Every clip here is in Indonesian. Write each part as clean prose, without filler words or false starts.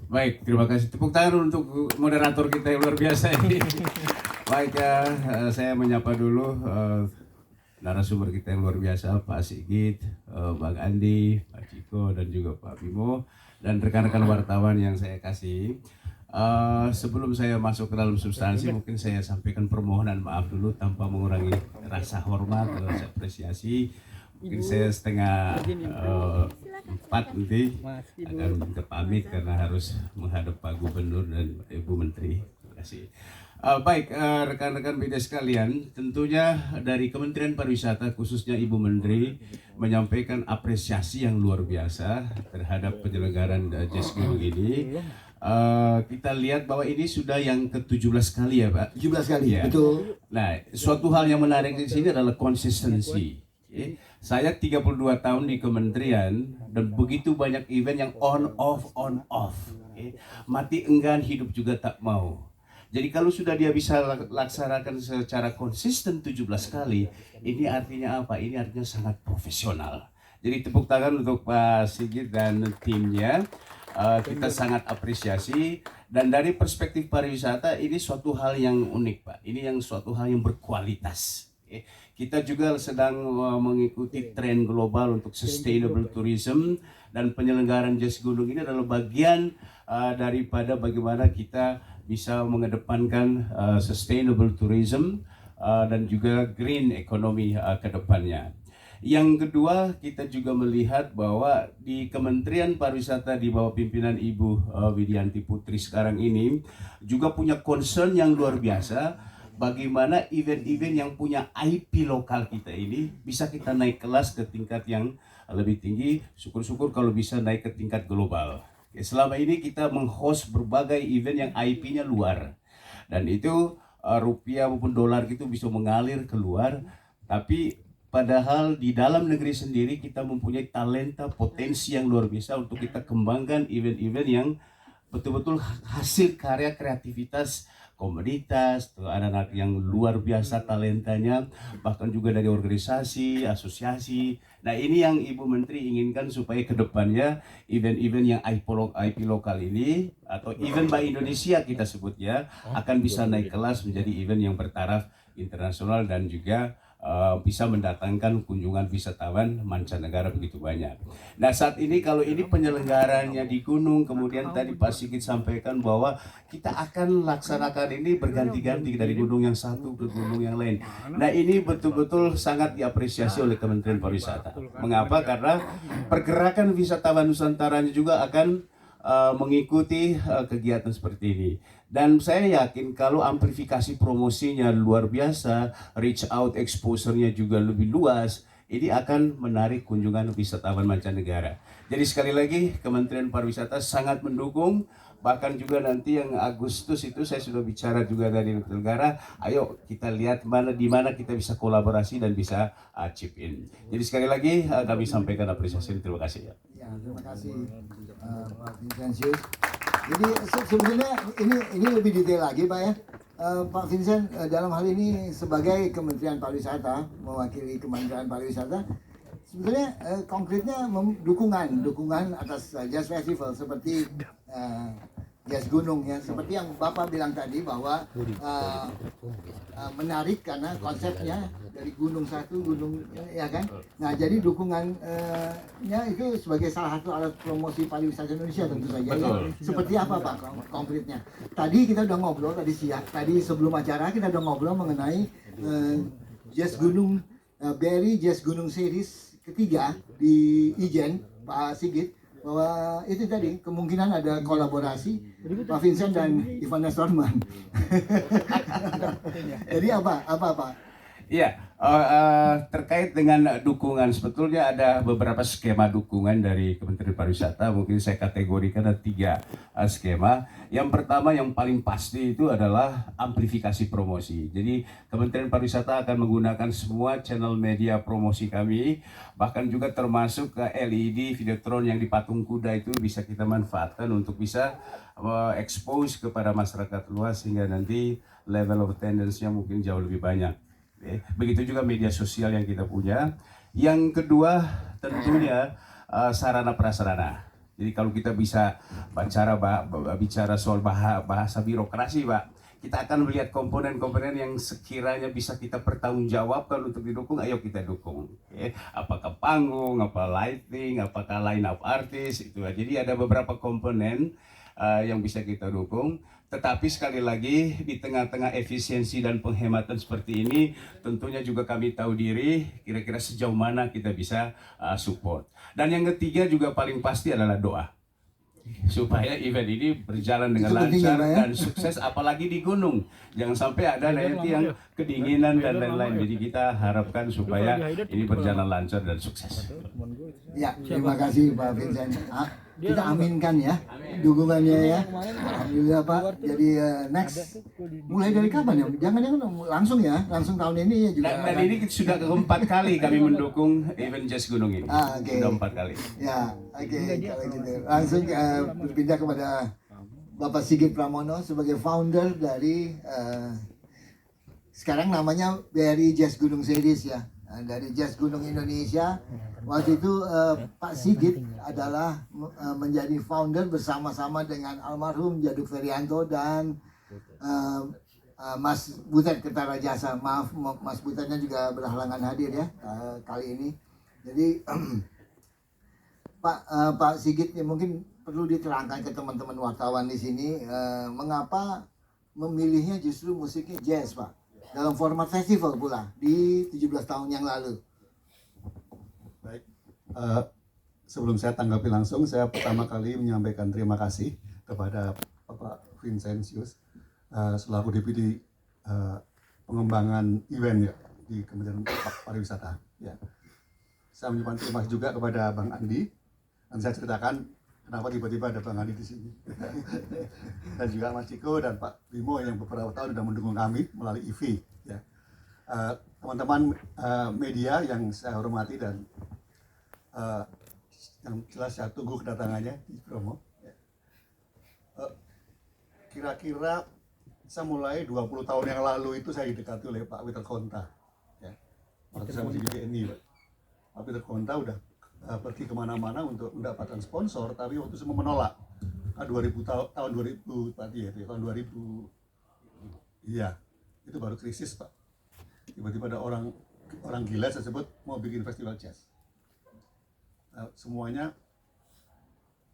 Baik, terima kasih. Tepuk tangan untuk moderator kita yang luar biasa ini. Baik ya, saya menyapa dulu narasumber kita yang luar biasa, Pak Sigit, Bang Andi, Pak Ciko, dan juga Pak Bimo, dan rekan-rekan wartawan yang saya kasih. Sebelum saya masuk ke dalam substansi, mungkin saya sampaikan permohonan maaf dulu tanpa mengurangi rasa hormat, rasa apresiasi. Mungkin saya setengah 4 nanti akan minta pamit karena harus menghadap Pak Gubernur dan Ibu Menteri. Terima kasih. Baik, rekan-rekan media sekalian, tentunya dari Kementerian Pariwisata khususnya Ibu Menteri menyampaikan apresiasi yang luar biasa terhadap penyelenggaraan Jazz Gunung ini. Kita lihat bahwa ini sudah yang ke-17 kali ya Pak? 17 kali, ya. betul. Nah, suatu hal yang menarik di sini adalah konsistensi. Saya 32 tahun di kementerian dan begitu banyak event yang on off. Mati enggan, hidup juga tak mau. Jadi kalau sudah dia bisa laksanakan secara konsisten 17 kali, ini artinya apa? Ini artinya sangat profesional. Jadi tepuk tangan untuk Pak Sigit dan timnya. Kita sangat apresiasi, dan dari perspektif pariwisata ini suatu hal yang unik Pak. Ini yang suatu hal yang berkualitas. Kita juga sedang mengikuti tren global untuk sustainable tourism, dan penyelenggaraan Jazz Gunung ini adalah bagian daripada bagaimana kita bisa mengedepankan sustainable tourism dan juga green economy ke depannya. Yang kedua, kita juga melihat bahwa di Kementerian Pariwisata di bawah pimpinan Ibu Widianti Putri sekarang ini juga punya concern yang luar biasa bagaimana event-event yang punya IP lokal kita ini bisa kita naik kelas ke tingkat yang lebih tinggi. Syukur-syukur kalau bisa naik ke tingkat global. Selama ini kita menghost berbagai event yang IP-nya luar, dan itu rupiah maupun dolar itu bisa mengalir keluar, tapi padahal di dalam negeri sendiri kita mempunyai talenta, potensi yang luar biasa untuk kita kembangkan event-event yang betul-betul hasil karya kreativitas komunitas, anak-anak yang luar biasa talentanya, bahkan juga dari organisasi, asosiasi. Nah, ini yang Ibu Menteri inginkan supaya ke depannya event-event yang IP lokal ini atau event by Indonesia kita sebutnya akan bisa naik kelas menjadi event yang bertaraf internasional dan juga bisa mendatangkan kunjungan wisatawan mancanegara begitu banyak. Nah, saat ini kalau ini penyelenggaranya di gunung, kemudian tadi Pak Sigit sampaikan bahwa kita akan laksanakan ini berganti-ganti dari gunung yang satu ke gunung yang lain. Nah, ini betul-betul sangat diapresiasi oleh Kementerian Pariwisata. Mengapa? Karena pergerakan wisatawan Nusantaranya juga akan mengikuti kegiatan seperti ini. Dan saya yakin kalau amplifikasi promosinya luar biasa, reach out exposure-nya juga lebih luas, ini akan menarik kunjungan wisatawan mancanegara. Jadi sekali lagi Kementerian Pariwisata sangat mendukung. Bahkan juga nanti yang Agustus itu saya sudah bicara juga dari negara, ayo kita lihat di mana kita bisa kolaborasi dan bisa chip in. Jadi sekali lagi kami sampaikan apresiasi. Terima kasih. Ya, terima kasih Pak Vincentius. Jadi sebenarnya ini lebih detail lagi Pak ya. Pak Vincent dalam hal ini sebagai Kementerian Pariwisata, mewakili Kementerian Pariwisata, sebenarnya konkretnya dukungan atas Jazz Festival seperti Jazz Gunung ya, seperti yang Bapak bilang tadi bahwa menarik karena konsepnya dari gunung satu gunung ya kan. Nah, jadi dukungannya itu sebagai salah satu alat promosi pariwisata Indonesia tentu saja. Ya. Seperti apa Pak konkretnya? Tadi kita udah ngobrol tadi sebelum acara kita udah ngobrol mengenai Jazz Gunung BRI Jazz Gunung Series ketiga di Ijen, Pak Sigit, bahwa itu tadi kemungkinan ada kolaborasi Pak Vincent dan Ivan Nestorman. Jadi apa Pak? Iya, terkait dengan dukungan, sebetulnya ada beberapa skema dukungan dari Kementerian Pariwisata. Mungkin saya kategorikan ada 3 skema. Yang pertama yang paling pasti itu adalah amplifikasi promosi. Jadi Kementerian Pariwisata akan menggunakan semua channel media promosi kami, bahkan juga termasuk LED Videotron yang di Patung Kuda itu bisa kita manfaatkan untuk bisa expose kepada masyarakat luas sehingga nanti level of attendance-nya mungkin jauh lebih banyak. Begitu juga media sosial yang kita punya. Yang kedua tentunya sarana prasarana. Jadi kalau kita bisa bicara soal bahasa birokrasi, Pak, kita akan melihat komponen-komponen yang sekiranya bisa kita pertanggungjawabkan untuk didukung, ayo kita dukung. Apakah panggung, apa lighting, apakah line up artis, itu. Jadi ada beberapa komponen yang bisa kita dukung. Tetapi sekali lagi di tengah-tengah efisiensi dan penghematan seperti ini, tentunya juga kami tahu diri kira-kira sejauh mana kita bisa support. Dan yang ketiga juga paling pasti adalah doa, supaya event ini berjalan dengan lancar dan sukses, apalagi di gunung. Jangan sampai ada nanti yang kedinginan dan lain-lain. Jadi kita harapkan supaya ini berjalan lancar dan sukses. Ya, terima kasih Pak Vincent. Kita aminkan ya dukungannya ya. Alhamdulillah Pak. Jadi next mulai dari kapan ya? Jangan langsung ya, langsung tahun ini ya juga. Dan ini sudah keempat kali kami mendukung event Jazz Gunung ini. Sudah 4 kali. Ya, oke. Kalau gitu langsung berpindah kepada Bapak Sigit Pramono sebagai founder dari sekarang namanya BRI Jazz Gunung Series ya. Dari Jazz Gunung Indonesia. Waktu itu Pak Sigit adalah menjadi founder bersama-sama dengan almarhum Jaduk Ferianto dan Mas Butet Kertarajasa. Maaf, Mas Butetnya juga berhalangan hadir ya kali ini. Jadi Pak Sigit ya, mungkin perlu diterangkan ke teman-teman wartawan di sini mengapa memilihnya justru musiknya jazz, Pak, dalam format festival pula di 17 tahun yang lalu. Baik, sebelum saya tanggapi langsung, saya pertama kali menyampaikan terima kasih kepada Bapak Vincentius selaku Deputi pengembangan event ya di Kementerian Pariwisata. Ya. Saya mengucapkan terima kasih juga kepada Bang Andi, dan saya ceritakan kenapa tiba-tiba ada Bang Andi di sini. Dan juga Mas Ciko dan Pak Bimo yang beberapa tahun sudah mendukung kami melalui IV. Ya. Teman-teman media yang saya hormati dan yang jelas saya tunggu kedatangannya di Bromo. Kira-kira saya mulai 20 tahun yang lalu itu saya didekati oleh Pak Witer Konta. Ya. Waktu saya masih di BNI, Pak Witer Konta udah pergi kemana-mana untuk mendapatkan sponsor, tapi waktu semua menolak. tahun 2000 tadi ya, tahun 2000, iya, itu baru krisis Pak. Tiba-tiba ada orang gila saya sebut mau bikin festival jazz. Semuanya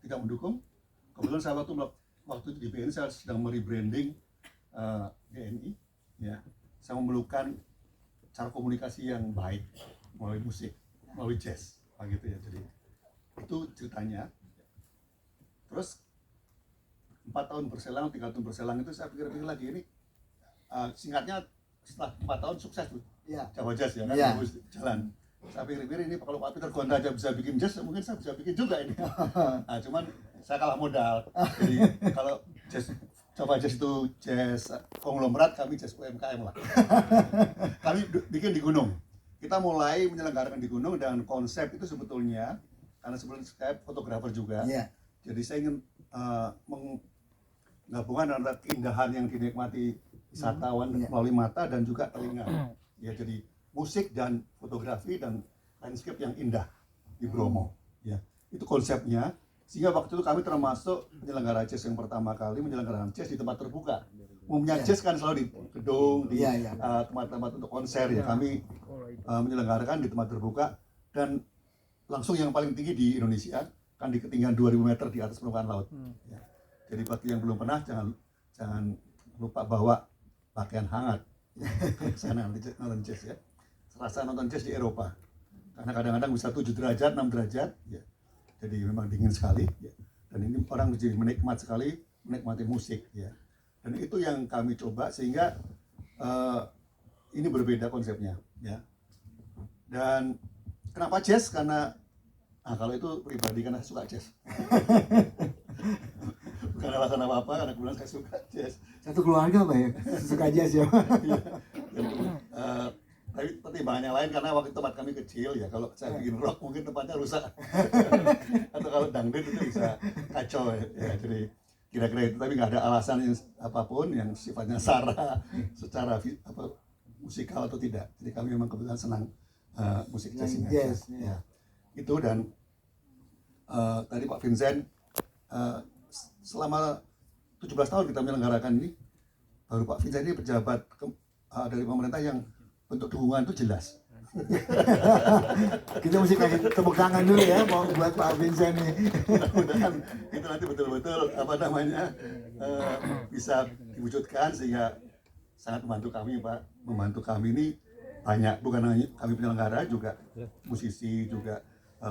tidak mendukung. Kebetulan saya waktu di BNI saya sedang merebranding BNI, ya. Saya memerlukan cara komunikasi yang baik melalui musik, melalui jazz, gitu ya. Jadi itu ceritanya. Terus 4 tahun berselang, 3 tahun berselang itu saya pikir-pikir lagi ini singkatnya setelah 4 tahun sukses tuh, ya. Jawa Jazz ya kan, Ya. Jalan. Saya pikir-pikir ini kalau Pak Peter Gonda aja bisa bikin jazz, mungkin saya bisa bikin juga ini. Nah, cuman saya kalah modal. Jadi kalau Jawa Jazz itu jazz konglomerat, kami jazz UMKM lah. Kami bikin di gunung. Kita mulai menyelenggarakan di gunung dengan konsep itu sebetulnya karena sebelumnya saya fotografer juga. Ya. Jadi saya ingin menggabungkan antara keindahan yang dinikmati wisatawan melalui mata dan juga telinga. Ya, jadi musik dan fotografi dan landscape yang indah di Bromo. Ya, itu konsepnya. Sehingga waktu itu kami termasuk penyelenggara jazz yang pertama kali menyelenggarakan jazz di tempat terbuka. Umumnya jazz kan selalu di gedung, di tempat-tempat untuk konser ya. Kami menyelenggarakan di tempat terbuka dan langsung yang paling tinggi di Indonesia kan di ketinggian 2000 meter di atas permukaan laut. Ya. Jadi bagi yang belum pernah jangan lupa bawa pakaian hangat. Sana nonton jazz ya. Serasa nonton jazz di Eropa. Karena kadang-kadang bisa 7 derajat, 6 derajat ya. Jadi memang dingin sekali ya. Dan ini orang jadi menikmati musik ya. Dan itu yang kami coba sehingga ini berbeda konsepnya ya. Dan kenapa jazz? Karena kalau itu pribadi karena suka jazz. Bukan alasan apa-apa, karena kebetulan saya suka jazz. Satu keluarga Pak ya, suka jazz ya. Tapi pertimbangan yang lain karena waktu tempat kami kecil ya, kalau saya bikin rock mungkin tempatnya rusak. Atau kalau dangdut itu bisa kacau ya. Jadi kira-kira itu, tapi nggak ada alasan yang apapun yang sifatnya sara secara musikal atau tidak. Jadi kami memang kebetulan senang musik jazz ini. Jazz, ya. Itu dan tadi Pak Vincent selama 17 tahun kita menyelenggarakan ini, baru Pak Vincent ini pejabat dari pemerintah yang bentuk dukungan itu jelas. Kita mesti kasih tepuk tangan dulu ya mau buat Pak Vincent nih. Mudah-mudahan itu nanti betul-betul bisa diwujudkan sehingga sangat membantu kami, Pak. Membantu kami ini banyak, bukan hanya kami penyelenggara, juga musisi, juga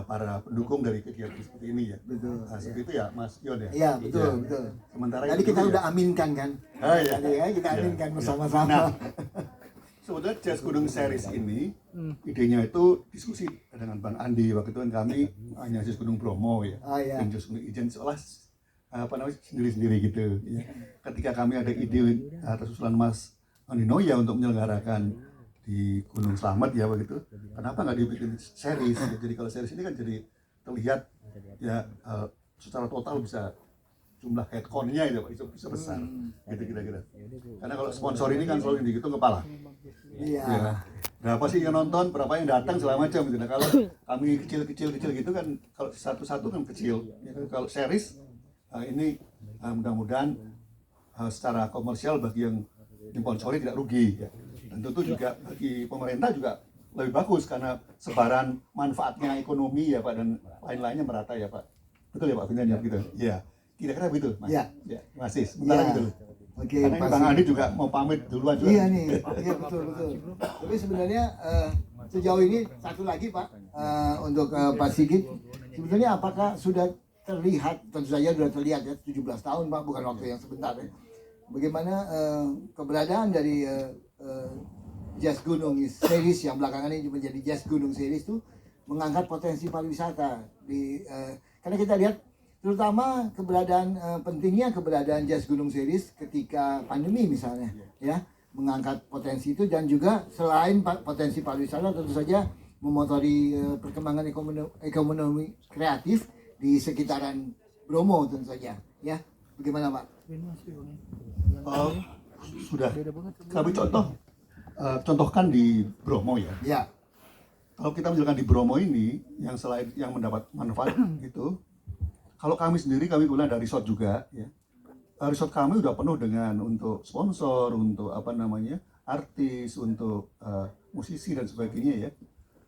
para pendukung dari kegiatan seperti ini ya. Betul. Nah, seperti itu ya Mas Yon ya. Iya betul betul. Sementara Tadi itu kita ya. udah aminkan kan. Iya. Tadi ya kita aminkan Iya. bersama-sama. Nah, sebetulnya Jazz Gunung Series ini idenya itu diskusi dengan Bang Andi. Waktu itu kan kami hanya Jazz Gunung Bromo ya, Oh, iya. dan Jazz Gunung Ijen seolah sendiri-sendiri gitu. Ya. Ketika kami ada ide atas usulan Mas Andino ya untuk menyelenggarakan di Gunung Slamet ya begitu. Kenapa nggak dibikin series? Ya? Jadi kalau series ini kan jadi terlihat ya secara total bisa jumlah headcount-nya itu Pak, itu bisa besar gitu kira-kira. Karena kalau sponsor ini kan selalu dihitung kepala. Iya. Ya. Berapa sih yang nonton, berapa yang datang segala macam gitu. Nah, kalau kami kecil gitu kan kalau satu-satu kan kecil. Ya, kan? Kalau series ini mudah-mudahan secara komersial bagi yang sponsori tidak rugi ya. Dan tentu juga bagi pemerintah juga lebih bagus karena sebaran manfaatnya ekonomi ya Pak dan lain-lainnya merata ya Pak. Betul ya Pak Vincent ya gitu. Iya. Kira-kira begitu Mas. Iya. Ya, masih sebentar Iya. gitu. Oke, Karena ini pasti. Bang Andi juga mau pamit duluan juga. Iya nih, iya betul betul. Tapi sebenarnya sejauh ini satu lagi Pak untuk Pak Sigit, sebenarnya apakah sudah terlihat, tentu saja sudah terlihat ya 17 tahun Pak, bukan waktu yang sebentar ya. Bagaimana keberadaan dari Jazz Gunung Series yang belakangan ini menjadi Jazz Gunung Series itu mengangkat potensi pariwisata di karena kita lihat terutama keberadaan pentingnya keberadaan Jazz Gunung Series ketika pandemi misalnya ya mengangkat potensi itu dan juga selain potensi pariwisata tentu saja memotori perkembangan ekonomi kreatif di sekitaran Bromo tentu saja ya bagaimana Pak? Sudah kami contohkan di Bromo ya. Ya Kalau kita menjalankan di Bromo ini yang selain yang mendapat manfaat itu, kalau kami sendiri kami punya ada resort juga ya. Resort kami udah penuh dengan untuk sponsor, untuk apa namanya artis, untuk musisi dan sebagainya ya.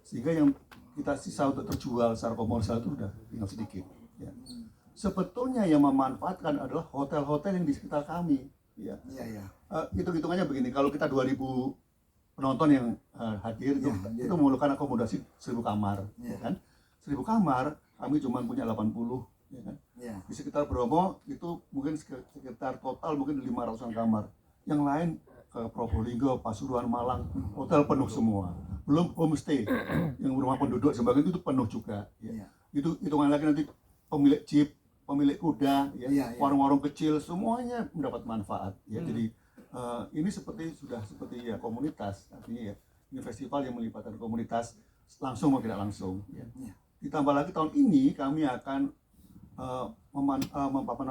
Sehingga yang kita sisa untuk terjual secara komersial itu udah tinggal sedikit. Ya. Sebetulnya yang memanfaatkan adalah hotel-hotel yang di sekitar kami. Ya. iya. Hitung-hitungannya begini, kalau kita 2000 penonton yang hadir itu, Ya. itu memerlukan akomodasi 1000 kamar, Ya. ya kan? 1000 kamar, kami cuma punya 80, ya kan? Ya. Di sekitar Bromo itu mungkin sekitar total mungkin 500-an kamar. Yang lain ke Probolinggo, Pasuruan, Malang, hotel penuh semua. Belum homestay yang rumah penduduk sebagainya itu penuh juga. Ya. Ya. Itu hitungan lagi nanti pemilik jeep, pemilik kuda, ya, Ya. warung-warung kecil semuanya mendapat manfaat. Ya. Jadi ini sudah seperti ya komunitas, artinya ya ini festival yang melibatkan komunitas langsung maupun tidak langsung. Ya. Ya. Ditambah lagi tahun ini kami akan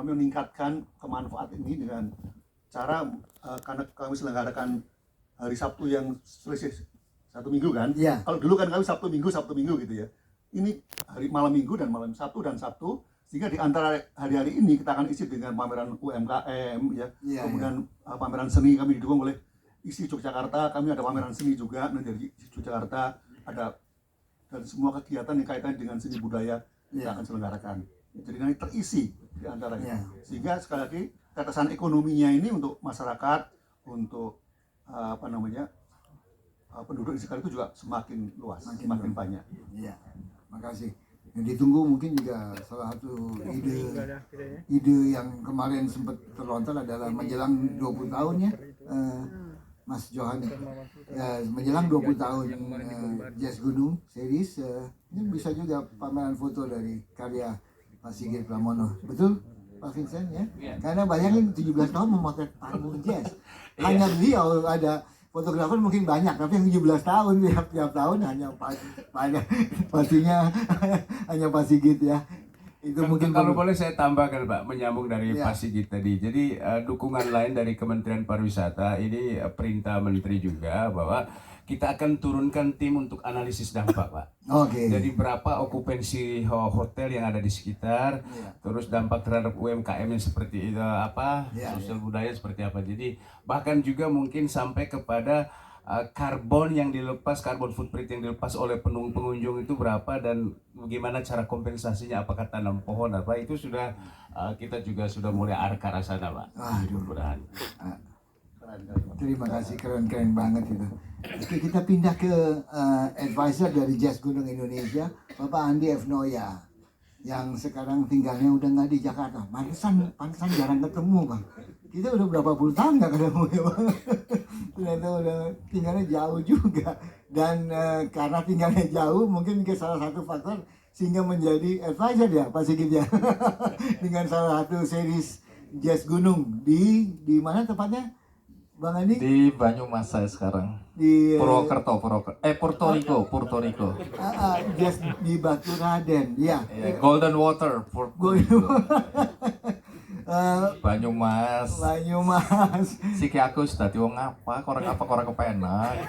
meningkatkan kemanfaat ini dengan cara karena kami selenggarakan hari Sabtu yang selisih 1 minggu kan. Ya. Kalau dulu kan kami Sabtu Minggu gitu ya. Ini hari malam Minggu dan malam Sabtu dan Sabtu, sehingga di antara hari-hari ini kita akan isi dengan pameran UMKM ya. Ya, Kemudian pameran seni kami didukung oleh ISI Yogyakarta, kami ada pameran seni juga dari Yogyakarta, ada dan semua kegiatan yang kaitan dengan seni budaya kita Ya. akan selenggarakan. Jadi nanti terisi di antaranya. Ya. Sehingga sekali lagi tetesan ekonominya ini untuk masyarakat, untuk penduduk di sekitar itu juga semakin luas, semakin banyak. Iya, makasih. Yang ditunggu mungkin juga salah satu ide yang kemarin sempat terlontar adalah menjelang 20 tahun ya, Mas Johan. Ya, menjelang 20 tahun Jazz Gunung Series, ini bisa juga pameran foto dari karya Pak Sigit Pramono. Betul, Pak Vincent ya? Karena bayangin 17 tahun memotret panggung jazz. Hanya beliau ada fotografer mungkin banyak, tapi yang 17 tahun tiap tahun hanya pastinya hanya Pak Sigit ya. Itu mungkin kalau boleh saya tambahkan Pak, menyambung dari Ya. Pak Sigit tadi. Jadi dukungan lain dari Kementerian Pariwisata ini perintah Menteri juga bahwa kita akan turunkan tim untuk analisis dampak, Pak. Oke. Jadi berapa okupansi hotel yang ada di sekitar, terus dampak terhadap UMKM yang seperti itu apa, sosial budaya seperti apa. Jadi bahkan juga mungkin sampai kepada karbon yang dilepas, karbon footprint yang dilepas oleh pengunjung itu berapa dan bagaimana cara kompensasinya, apakah tanam pohon apa, itu sudah kita juga sudah mulai arah sana, Pak. Mudah-mudahan. Terima kasih, keren-keren banget itu. Oke, kita pindah ke advisor dari Jazz Gunung Indonesia, Bapak Andi F. Noya, yang sekarang tinggalnya udah nggak di Jakarta. Pantesan jarang ketemu, Bang. Kita udah berapa puluh tahun nggak ketemu ya, Bang. Ternyata udah tinggalnya jauh juga. Dan karena tinggalnya jauh, mungkin ke salah satu faktor sehingga menjadi advisor ya, Pak Sigit ya. Dengan salah satu series Jazz Gunung di mana tempatnya? Bang Andi? Di Banyumas saya sekarang. Di Purwokerto, Puerto Rico. Jazz di Baturaden, ya. Golden Water, Puerto Rico. Banyumas. Siki aku sudah wong apa korek kepenak.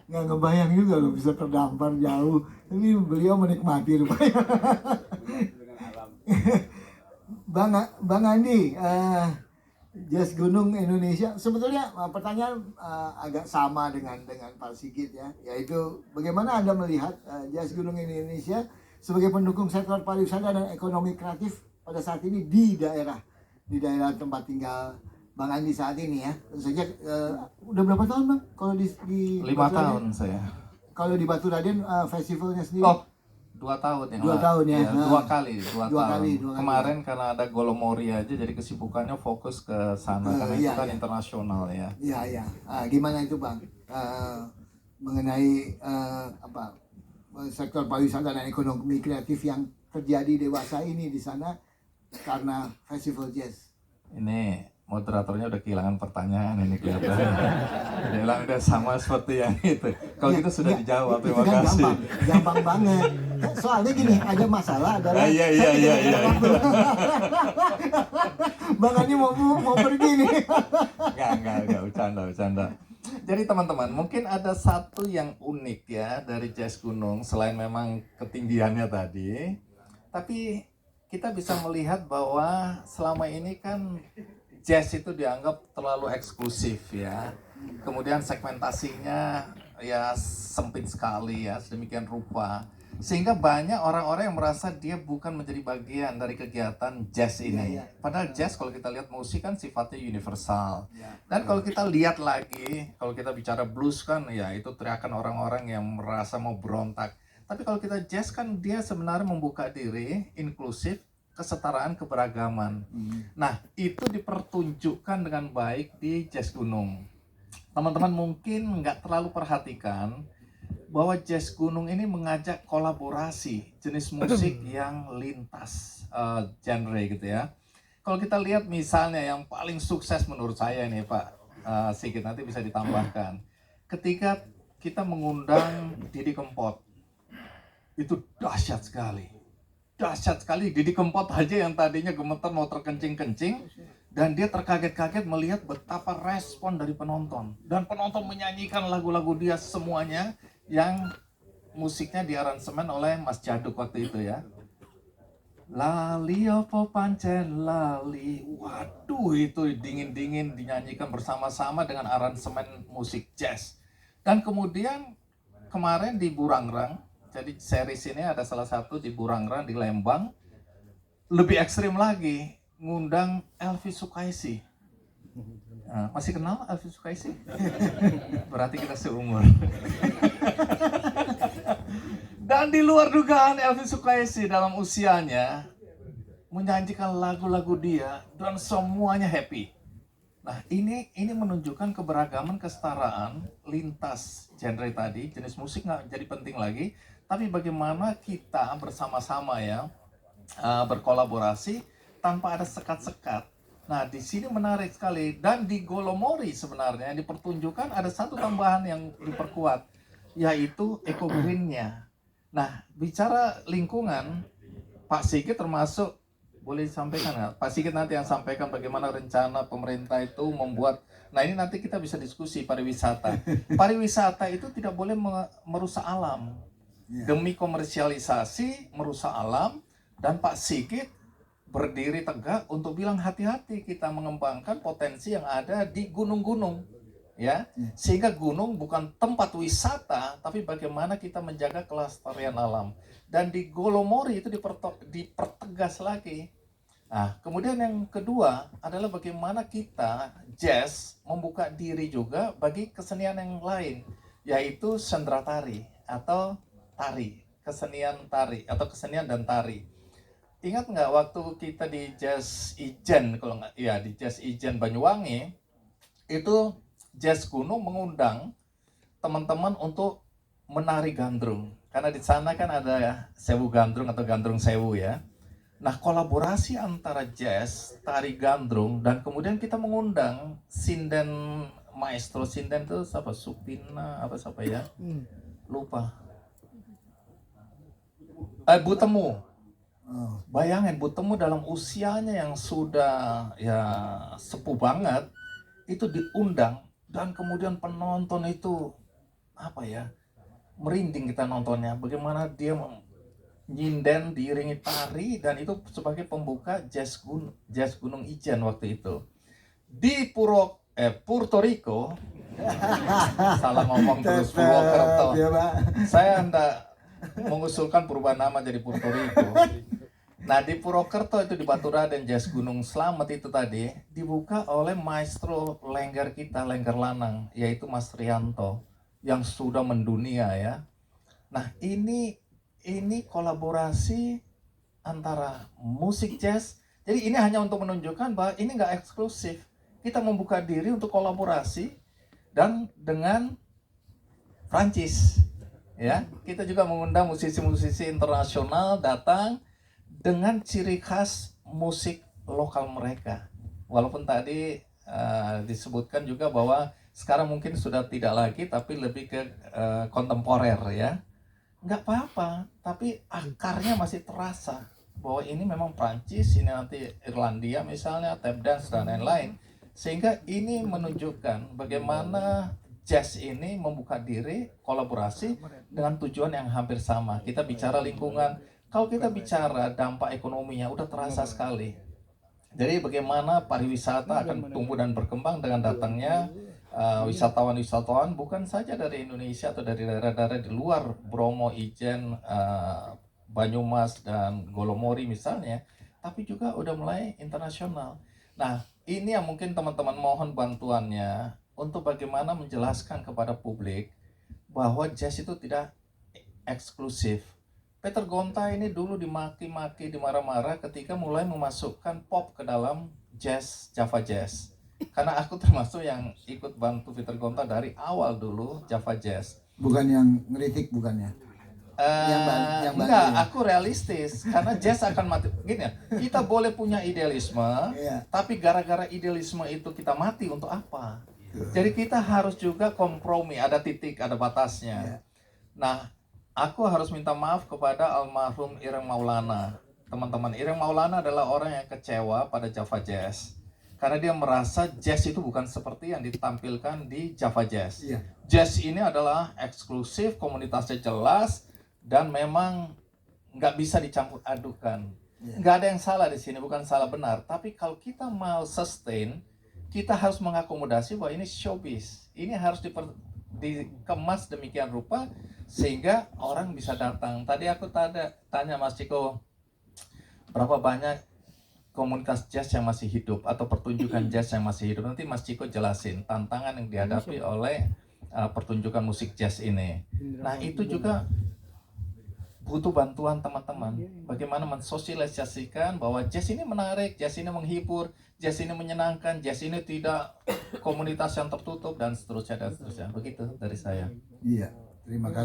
Nggak ngebayang juga loh bisa terdampar jauh. Tapi beliau menikmati rupanya. Bang Andi, Jazz Gunung Indonesia sebetulnya pertanyaan agak sama dengan Pak Sigit ya, yaitu bagaimana Anda melihat Jazz Gunung Indonesia sebagai pendukung sektor pariwisata dan ekonomi kreatif pada saat ini di daerah tempat tinggal Bang Andi saat ini ya. Tentu saja udah berapa tahun Bang kalau di 5 tahun saya. Kalau di Baturaden festivalnya sendiri? Oh, 2 tahun ya. 2 tahun ya. Dua kali. Kemarin kali. karena ada Golomori aja, jadi kesibukannya fokus ke sana karena itu kan internasional ya. Iya. Gimana itu Bang? Mengenai sektor pariwisata dan ekonomi kreatif yang terjadi dewasa ini di sana karena festival jazz. Ini moderatornya udah kehilangan pertanyaan ini kelihatannya. Dia bilang udah sama seperti yang itu. Kalau gitu sudah dijawab, terima kan kasih. Gampang banget. Soalnya gini, ada masalah adalah Iya. Bang Andi mau pergi nih. Enggak, bercanda. Jadi teman-teman, mungkin ada satu yang unik ya dari Jazz Gunung selain memang ketinggiannya tadi. Tapi kita bisa melihat bahwa selama ini kan jazz itu dianggap terlalu eksklusif ya. Kemudian segmentasinya ya sempit sekali ya, sedemikian rupa. Sehingga banyak orang-orang yang merasa dia bukan menjadi bagian dari kegiatan jazz ini. Padahal jazz kalau kita lihat musik kan sifatnya universal. Dan kalau kita lihat lagi, kalau kita bicara blues kan ya itu teriakan orang-orang yang merasa mau berontak. Tapi kalau kita jazz kan dia sebenarnya membuka diri, inklusif, kesetaraan, keberagaman. Nah, itu dipertunjukkan dengan baik di Jazz Gunung. Teman-teman mungkin nggak terlalu perhatikan bahwa Jazz Gunung ini mengajak kolaborasi jenis musik yang lintas genre gitu ya. Kalau kita lihat misalnya yang paling sukses menurut saya ini Pak Sigit, nanti bisa ditambahkan. Ketika kita mengundang Didi Kempot, itu dahsyat sekali Didi Kempot aja yang tadinya gemeter mau terkencing-kencing dan dia terkaget-kaget melihat betapa respon dari penonton dan penonton menyanyikan lagu-lagu dia semuanya yang musiknya diaransemen oleh Mas Jaduk waktu itu ya. Lali opo pancen lali, waduh itu dingin-dingin dinyanyikan bersama-sama dengan aransemen musik jazz. Dan kemudian kemarin di Burangrang, jadi series ini ada salah satu di Burangrang di Lembang, lebih ekstrim lagi, ngundang Elvi Sukaisi. Nah, masih kenal Elvi Sukaisi? Berarti kita seumur. Dan di luar dugaan Elvi Sukaisi dalam usianya menyanyikan lagu-lagu dia dan semuanya happy. Nah, ini menunjukkan keberagaman, kesetaraan lintas genre tadi, jenis musik nggak jadi penting lagi, tapi bagaimana kita bersama-sama ya berkolaborasi tanpa ada sekat-sekat. Nah, di sini menarik sekali dan di Golomori sebenarnya dipertunjukkan ada satu tambahan yang diperkuat, yaitu eco-green-nya. Nah, bicara lingkungan, Pak Sigit termasuk boleh disampaikan nggak? Pak Sigit nanti yang sampaikan bagaimana rencana pemerintah itu membuat. Nah ini nanti kita bisa diskusi pariwisata. Pariwisata itu tidak boleh merusak alam. Demi komersialisasi merusak alam, dan Pak Sigit berdiri tegak untuk bilang hati-hati kita mengembangkan potensi yang ada di gunung-gunung, ya. Sehingga gunung bukan tempat wisata, tapi bagaimana kita menjaga kelestarian alam. Dan di Golomori itu dipertegas lagi. Nah, kemudian yang kedua adalah bagaimana kita jazz membuka diri juga bagi kesenian yang lain, yaitu sendratari atau tari, kesenian tari atau kesenian dan tari. Ingat nggak waktu kita di Jazz Ijen, kalau nggak, ya di Jazz Ijen Banyuwangi, itu Jazz Gunung mengundang teman-teman untuk menari gandrung. Karena di sana kan ada sewu gandrung atau gandrung sewu ya. Nah kolaborasi antara jazz, tari gandrung, dan kemudian kita mengundang sinden, maestro sinden itu siapa? Supina, apa siapa ya? Lupa. Butemu. Bayangin Butemu dalam usianya yang sudah ya sepuh banget itu diundang, dan kemudian penonton itu apa ya, merinding kita nontonnya, bagaimana dia nyinden diiringi tari, dan itu sebagai pembuka jazz Gunung Ijen waktu itu di Puerto Rico. Salah ngomong terus, Purwokerto. Saya hendak mengusulkan perubahan nama jadi Puerto Rico. Nah di Purwokerto itu di Baturaden Jazz Gunung Slamet itu tadi dibuka oleh maestro lengger kita, lengger lanang, yaitu Mas Rianto yang sudah mendunia ya. Nah ini kolaborasi antara musik jazz. Jadi ini hanya untuk menunjukkan bahwa ini nggak eksklusif. Kita membuka diri untuk kolaborasi dan dengan Prancis. Ya, kita juga mengundang musisi-musisi internasional datang dengan ciri khas musik lokal mereka. Walaupun tadi disebutkan juga bahwa sekarang mungkin sudah tidak lagi, tapi lebih ke kontemporer ya. Nggak apa-apa, tapi akarnya masih terasa bahwa ini memang Prancis, ini nanti Irlandia misalnya, tap dance dan lain-lain. Sehingga ini menunjukkan bagaimana jazz ini membuka diri, kolaborasi dengan tujuan yang hampir sama. Kita bicara lingkungan, kalau kita bicara dampak ekonominya udah terasa sekali. Jadi bagaimana pariwisata akan tumbuh dan berkembang dengan datangnya wisatawan-wisatawan bukan saja dari Indonesia atau dari daerah-daerah di luar Bromo, Ijen, Banyumas dan Golomori misalnya, tapi juga udah mulai internasional. Nah, ini yang mungkin teman-teman mohon bantuannya untuk bagaimana menjelaskan kepada publik bahwa jazz itu tidak eksklusif. Peter Gonta ini dulu dimaki-maki, dimarah-marah ketika mulai memasukkan pop ke dalam jazz, Java Jazz. Karena aku termasuk yang ikut bantu Peter Gonta dari awal dulu Java Jazz. Bukan yang ngeritik, bukannya? Yang enggak, ya? aku realistis. Karena jazz akan mati. Gini ya, kita boleh punya idealisme, tapi gara-gara idealisme itu kita mati untuk apa? Jadi kita harus juga kompromi, ada titik, ada batasnya. Nah, aku harus minta maaf kepada almarhum Ireng Maulana. Teman-teman, Ireng Maulana adalah orang yang kecewa pada Java Jazz. Karena dia merasa jazz itu bukan seperti yang ditampilkan di Java Jazz. Jazz ini adalah eksklusif, komunitasnya jelas, dan memang nggak bisa dicampur adukan. Nggak ada yang salah di sini, bukan salah benar. Tapi kalau kita mau sustain, kita harus mengakomodasi bahwa ini showbiz. Ini harus dikemas demikian rupa sehingga orang bisa datang. Tadi aku tanya Mas Ciko, berapa banyak komunitas jazz yang masih hidup atau pertunjukan jazz yang masih hidup. Nanti Mas Ciko jelasin tantangan yang dihadapi oleh pertunjukan musik jazz ini. Nah itu juga butuh bantuan teman-teman. Bagaimana mensosialisasikan bahwa jazz ini menarik, jazz ini menghibur, jazz ini menyenangkan, jazz ini tidak komunitas yang tertutup dan seterusnya dan seterusnya. Begitu dari saya. Iya, terima kasih.